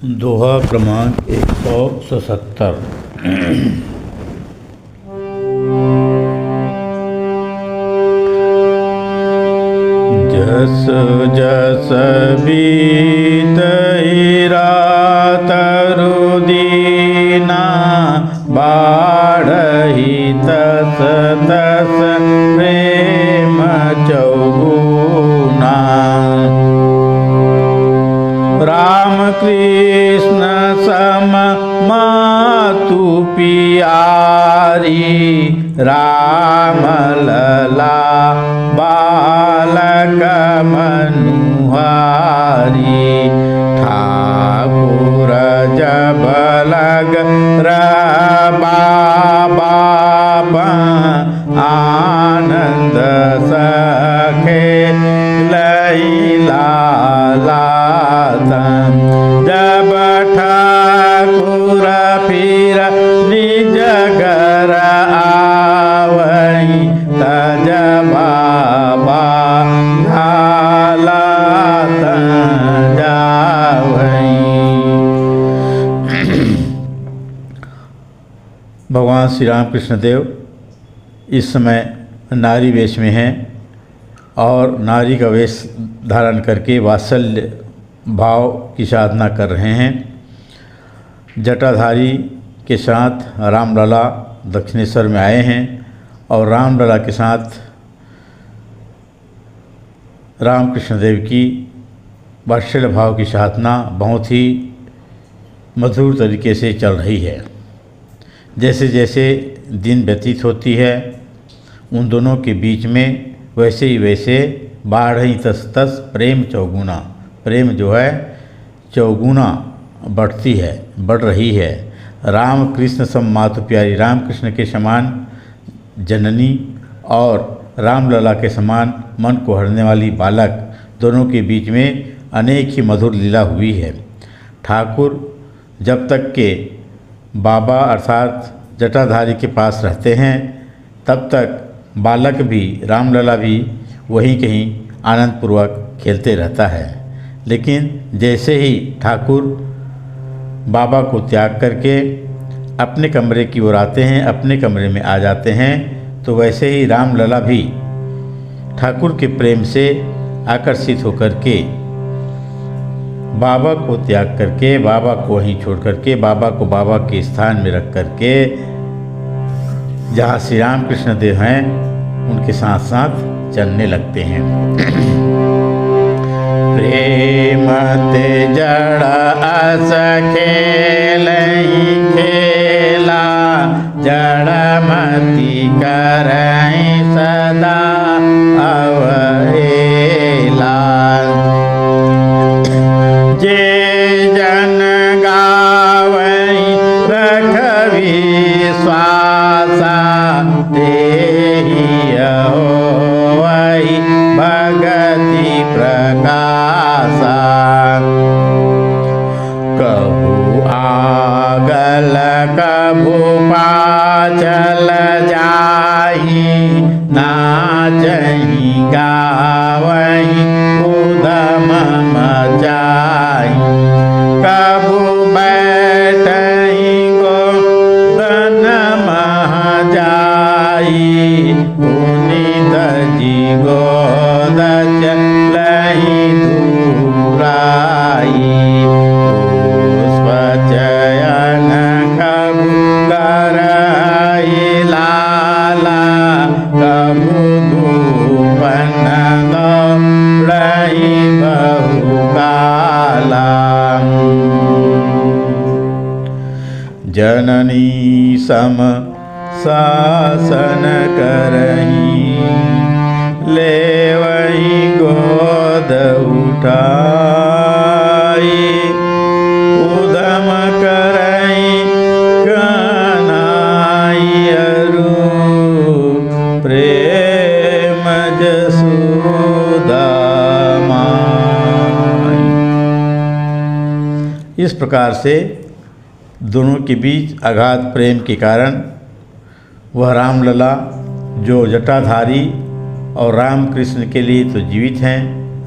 दोहा क्रमांक 177। जस जस बीतहि रात रुदीना, बाढ़हि तस तस प्रेम चौगुना। राम कृष्ण सम मातु पियारी, राम लला बालक मनुहारी। ठाकुर जब लग बाबा आनंद सखे लैला। जब ठाकुर फिर निज घर आवई, तज बाबा हालात जावई। भगवान श्री राम कृष्ण देव इस समय नारी वेश में हैं और नारी का वेश धारण करके वात्सल्य भाव की साधना कर रहे हैं। जटाधारी के साथ रामलला दक्षिणेश्वर में आए हैं और रामलला के साथ रामकृष्ण देव की वात्सल्य भाव की साधना बहुत ही मधुर तरीके से चल रही है। जैसे जैसे दिन व्यतीत होती है उन दोनों के बीच में वैसे ही वैसे बाढ़ई तस तस प्रेम चौगुना, प्रेम जो है चौगुना बढ़ रही है। राम कृष्ण सम मातु प्यारी, राम कृष्ण के समान जननी और रामलला के समान मन को हरने वाली बालक, दोनों के बीच में अनेक ही मधुर लीला हुई है। ठाकुर जब तक के बाबा अर्थात जटाधारी के पास रहते हैं तब तक बालक भी, रामलला भी वहीं कहीं आनंदपूर्वक खेलते रहता है। लेकिन जैसे ही ठाकुर बाबा को त्याग करके अपने कमरे की ओर आते हैं, अपने कमरे में आ जाते हैं, तो वैसे ही रामलला भी ठाकुर के प्रेम से आकर्षित होकर के बाबा को त्याग करके, बाबा को वहीं छोड़ करके, बाबा को बाबा के स्थान में रख करके जहाँ श्री राम कृष्ण देव हैं उनके साथ साथ चलने लगते हैं। प्रेम ते जड़ अस खेलई खेला, जड़मति करई सदा अवहेला। जे जन गावई रखवी श्वासा, तेहि होवई भगति प्रकाशा। कभू आगल कभू पाछल जाहि, नाचहि गावहि उधम मचाहि। कभू बैठहि गोदन मह जाहि, पुनीत जी गोद चलहि दूराई। पुष्प चयन कभू करहि लाला, कभू धूपन दौड़हि बहुकाला। जननी सम शासन करही, लेवही गोद उठाई। उदम करही कनाई अरु, प्रेम जसोदा माई। इस प्रकार से दोनों के बीच अगाध प्रेम के कारण वह रामलला जो जटाधारी और राम कृष्ण के लिए तो जीवित हैं,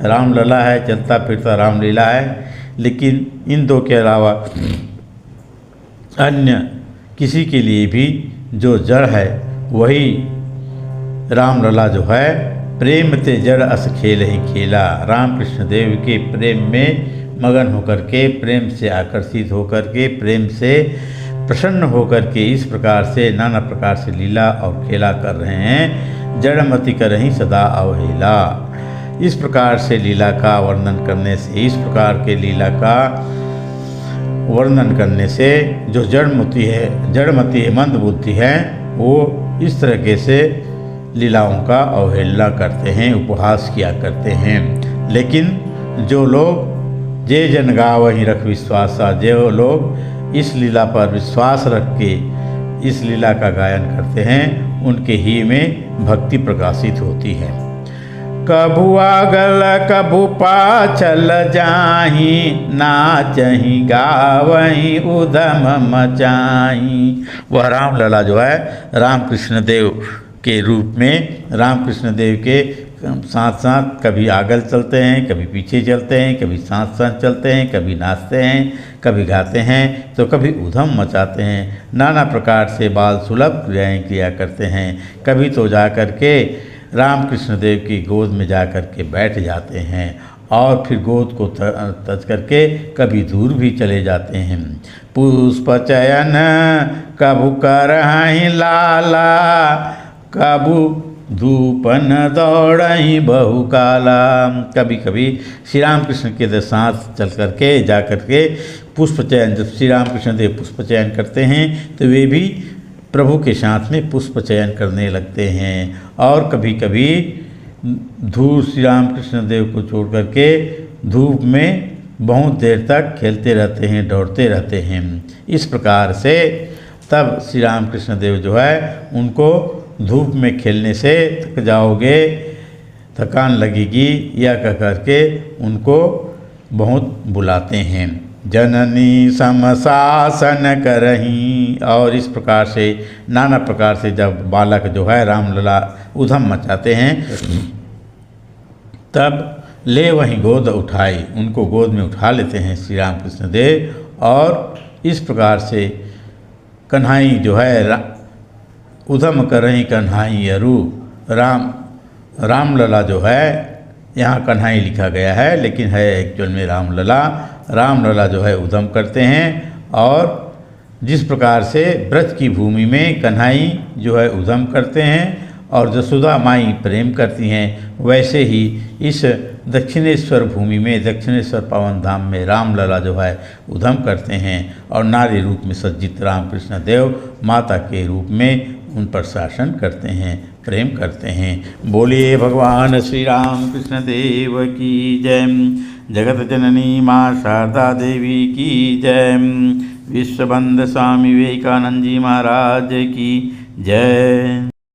रामलला है, चलता फिरता रामलीला है, लेकिन इन दो के अलावा अन्य किसी के लिए भी जो जड़ है वही रामलला जो है प्रेम ते जड़ अस खेल ही खेला। राम कृष्ण देव के प्रेम में मगन होकर के, प्रेम से आकर्षित होकर के, प्रेम से प्रसन्न होकर के इस प्रकार से नाना प्रकार से लीला और खेला कर रहे हैं। जड़मति करहीं सदा अवहेला। इस प्रकार से लीला का वर्णन करने से, इस प्रकार के लीला का वर्णन करने से जो जड़मति है, मंद बुद्धि है, वो इस तरीके से लीलाओं का अवहेलना करते हैं, उपहास किया करते हैं। लेकिन जो लोग जे जन गावहीं रख विश्वासा, जो लोग इस लीला पर विश्वास रख के इस लीला का गायन करते हैं, उनके ही में भक्ति प्रकाशित होती है। कभू आगल कभू पाछल जाही, नाचही गावहीं उधम मचाही। वह रामलला जो है राम कृष्ण देव के रूप में, राम कृष्ण देव के साथ साथ कभी आगल चलते हैं, कभी पीछे चलते हैं, कभी साथ साथ चलते हैं, कभी नाचते हैं, कभी गाते हैं, तो कभी उधम मचाते हैं। नाना प्रकार से बाल सुलभ क्रियाएँ किया करते हैं। कभी तो जा कर के राम कृष्ण देव की गोद में जा कर के बैठ जाते हैं और फिर गोद को तज करके कभी दूर भी चले जाते हैं। पुष्प चयन कभू करहीं लाला, कभू धूपन दौड़हीं बहु काला। कभी कभी श्री राम कृष्ण के साथ चल करके जा करके पुष्प चयन, जब श्री राम कृष्ण देव पुष्प चयन करते हैं तो वे भी प्रभु के साथ में पुष्प चयन करने लगते हैं। और कभी कभी धूप श्री राम कृष्ण देव को छोड़ करके धूप में बहुत देर तक खेलते रहते हैं, दौड़ते रहते हैं। इस प्रकार से तब श्री राम कृष्ण देव जो है उनको धूप में खेलने से थक जाओगे, थकान लगेगी, या कह करके उनको बहुत बुलाते हैं। जननी समशासन करहीं। और इस प्रकार से नाना प्रकार से जब बालक जो है रामलला उधम मचाते हैं, तब ले वहीं गोद उठाई, उनको गोद में उठा लेते हैं श्री राम कृष्ण देव। और इस प्रकार से कन्हाई जो है उधम करहीं कन्हाई अरु। रामलला जो है, यहाँ कन्हाई लिखा गया है लेकिन है एक्चुअल में रामलला जो है उधम करते हैं। और जिस प्रकार से ब्रज की भूमि में कन्हाई जो है उधम करते हैं और जसोदा माई प्रेम करती हैं, वैसे ही इस दक्षिणेश्वर भूमि में, दक्षिणेश्वर पावन धाम में रामलला जो है उधम करते हैं और नारी रूप में सज्जित रामकृष्ण देव माता के रूप में उन पर शासन करते हैं, प्रेम करते हैं। बोलिए भगवान श्री राम कृष्ण देव की जय। जगत जननी माँ शारदा देवी की जय। विश्वबंद स्वामी विवेकानंद जी महाराज की जय।